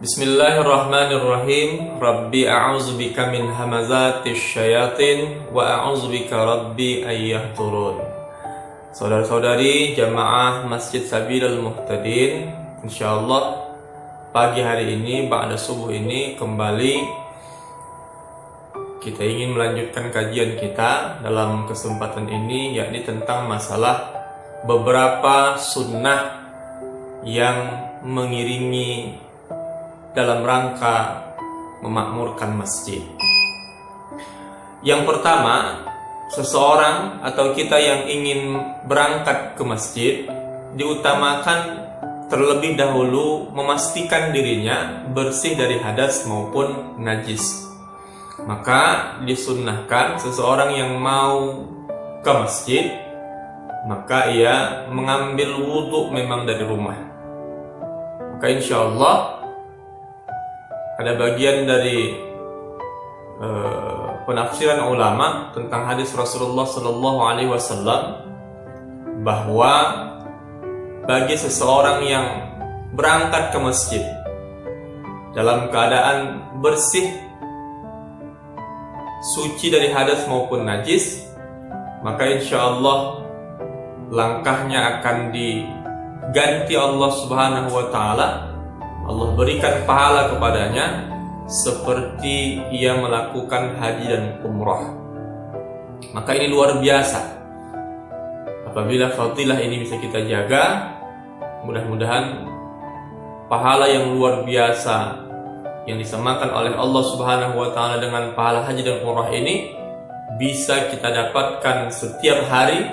Bismillahirrahmanirrahim. Rabbi a'udzubika min hamazatis syayatin wa a'udzubika rabbi ayyahturun. Saudara-saudari jamaah Masjid Sabilul Muhtadin, insyaallah pagi hari ini ba'da subuh ini kembali kita ingin melanjutkan kajian kita dalam kesempatan ini, yakni tentang masalah beberapa sunnah yang mengiringi dalam rangka memakmurkan masjid. Yang pertama, seseorang atau kita yang ingin berangkat ke masjid diutamakan terlebih dahulu memastikan dirinya bersih dari hadas maupun najis. Maka disunnahkan seseorang yang mau ke masjid, maka ia mengambil wudhu memang dari rumah. Maka insya Allah ada bagian dari penafsiran ulama tentang hadis Rasulullah Sallallahu Alaihi Wasallam bahwa bagi seseorang yang berangkat ke masjid dalam keadaan bersih, suci dari hadas maupun najis, maka insya Allah langkahnya akan diganti Allah Subhanahu Wa Taala. Allah berikan pahala kepadanya seperti ia melakukan haji dan umrah. Maka ini luar biasa. Apabila fadilah ini bisa kita jaga, mudah-mudahan pahala yang luar biasa yang disamakan oleh Allah Subhanahu wa Ta'ala dengan pahala haji dan umrah ini bisa kita dapatkan setiap hari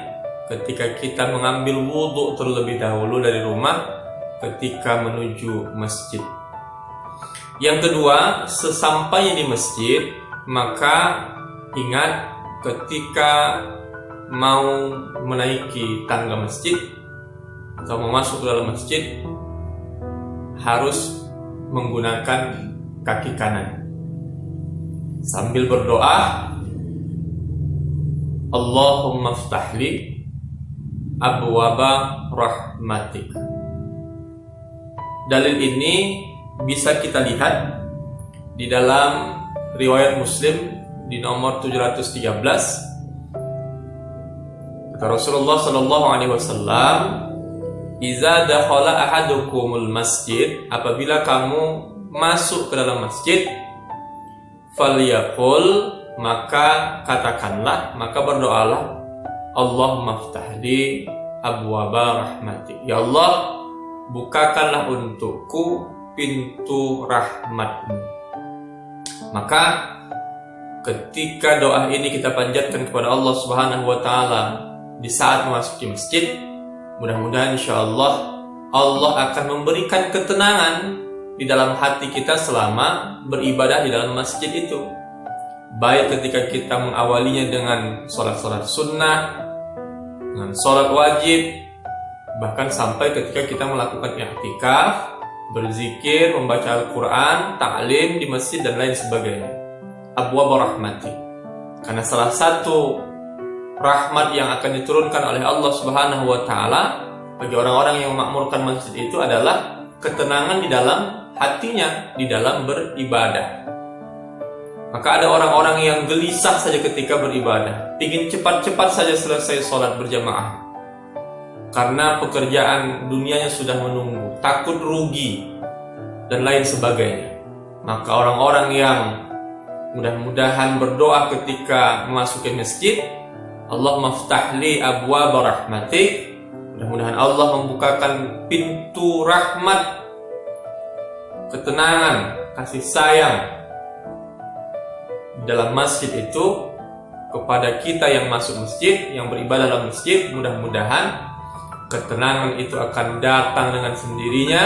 ketika kita mengambil wudhu terlebih dahulu dari rumah ketika menuju masjid. Yang kedua, sesampainya di masjid, maka ingat ketika mau menaiki tangga masjid atau masuk ke dalam masjid harus menggunakan kaki kanan sambil berdoa, Allahumma ftahli abwaba rahmatik. Dalil ini bisa kita lihat di dalam riwayat Muslim di nomor 713. Kata Rasulullah Sallallahu Alaihi Wasallam, "Iza dakhala ahadukumul masjid," apabila kamu masuk ke dalam masjid, falyaqul, maka katakanlah, maka berdoalah, Allahumma ftahli abwaba rahmatik. Ya Allah, bukakanlah untukku pintu rahmat-Mu. Maka ketika doa ini kita panjatkan kepada Allah Subhanahu wa Ta'ala di saat memasuki masjid, mudah-mudahan insyaallah Allah akan memberikan ketenangan di dalam hati kita selama beribadah di dalam masjid itu. Baik ketika kita mengawalinya dengan sholat-sholat sunnah, dengan sholat wajib, bahkan sampai ketika kita melakukan i'tikaf, berzikir, membaca Al-Quran, ta'lim di masjid dan lain sebagainya. Abwab rahmati. Karena salah satu rahmat yang akan diturunkan oleh Allah Subhanahu wa Ta'ala bagi orang-orang yang memakmurkan masjid itu adalah ketenangan di dalam hatinya, di dalam beribadah. Maka ada orang-orang yang gelisah saja ketika beribadah, ingin cepat-cepat saja selesai sholat berjamaah karena pekerjaan dunianya sudah menunggu, takut rugi dan lain sebagainya. Maka orang-orang yang mudah-mudahan berdoa ketika memasuki masjid, Allahumma ftahli abwaba rahmatik, mudah-mudahan Allah membukakan pintu rahmat, ketenangan, kasih sayang dalam masjid itu kepada kita yang masuk masjid, yang beribadah dalam masjid. Mudah-mudahan ketenangan itu akan datang dengan sendirinya.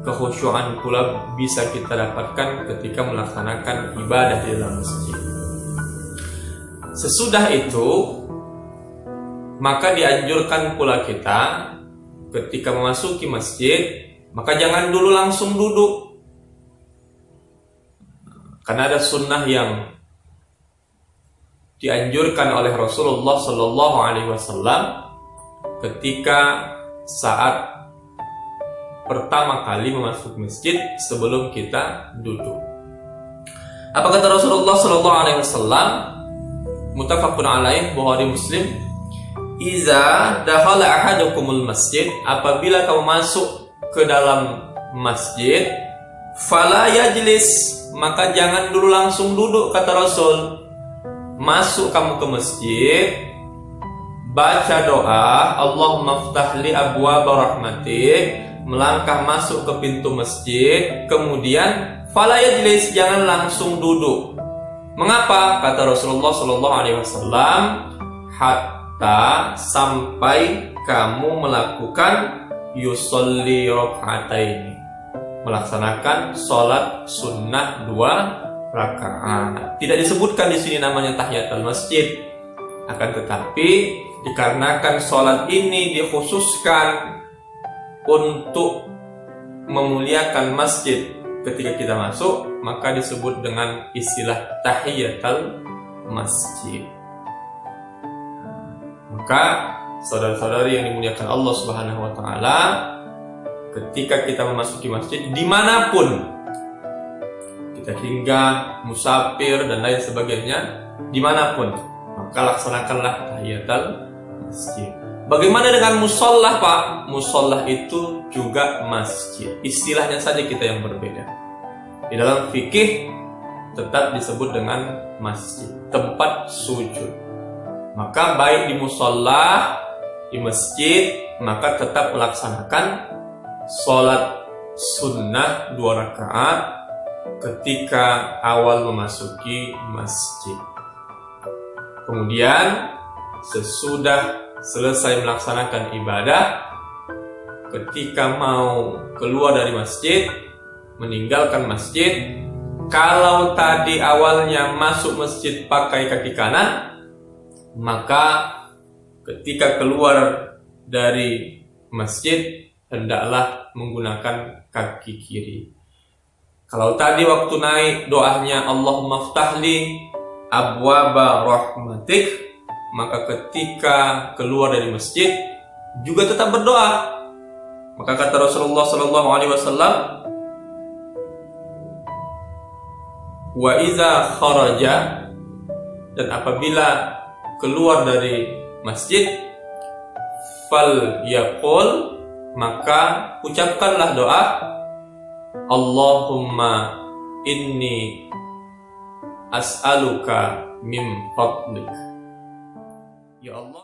Kekhusyuan pula bisa kita dapatkan ketika melaksanakan ibadah di dalam masjid. Sesudah itu, maka dianjurkan pula kita ketika memasuki masjid, maka jangan dulu langsung duduk. Karena ada sunnah yang dianjurkan oleh Rasulullah Sallallahu Alaihi Wasallam ketika saat pertama kali memasuki masjid sebelum kita duduk. Apa kata Rasulullah sallallahu alaihi wasallam? Muttafaqun alaih, Bukhari Muslim. Iza dakhala ahadukumul masjid, apabila kamu masuk ke dalam masjid, fala yajlis, maka jangan dulu langsung duduk, kata Rasul. Masuk kamu ke masjid, baca doa, Allahumma ftahli abwaaba rahmatik, melangkah masuk ke pintu masjid, kemudian fala yajlis, jangan langsung duduk. Mengapa? Kata Rasulullah sallallahu alaihi wasallam, hatta sampai kamu melakukan yusolli raka'ataini, melaksanakan sholat sunnah 2 rakaat. Tidak disebutkan di sini namanya tahiyatul masjid, akan tetapi dikarenakan sholat ini dikhususkan untuk memuliakan masjid ketika kita masuk, maka disebut dengan istilah tahiyatul masjid. Maka saudara-saudari yang dimuliakan Allah Subhanahu wa taala, ketika kita memasuki masjid dimanapun kita singgah, musafir dan lain sebagainya, dimanapun, maka laksanakanlah tahiyatul masjid. Bagaimana dengan musollah, Pak? Musollah itu juga masjid, istilahnya saja kita yang berbeda. Di dalam fikih tetap disebut dengan masjid, tempat sujud. Maka baik di musollah, di masjid, maka tetap melaksanakan sholat sunnah 2 rakaat ketika awal memasuki masjid. Kemudian sesudah selesai melaksanakan ibadah, ketika mau keluar dari masjid, meninggalkan masjid, kalau tadi awalnya masuk masjid pakai kaki kanan, maka ketika keluar dari masjid hendaklah menggunakan kaki kiri. Kalau tadi waktu naik doanya Allahumma ftahli abwaaba rahmatik, maka ketika keluar dari masjid juga tetap berdoa. Maka kata Rasulullah sallallahu alaihi wasallam, wa iza kharaja, dan apabila keluar dari masjid, fal yaqul, maka ucapkanlah doa, Allahumma inni as'aluka min fadlik. Ya Allah.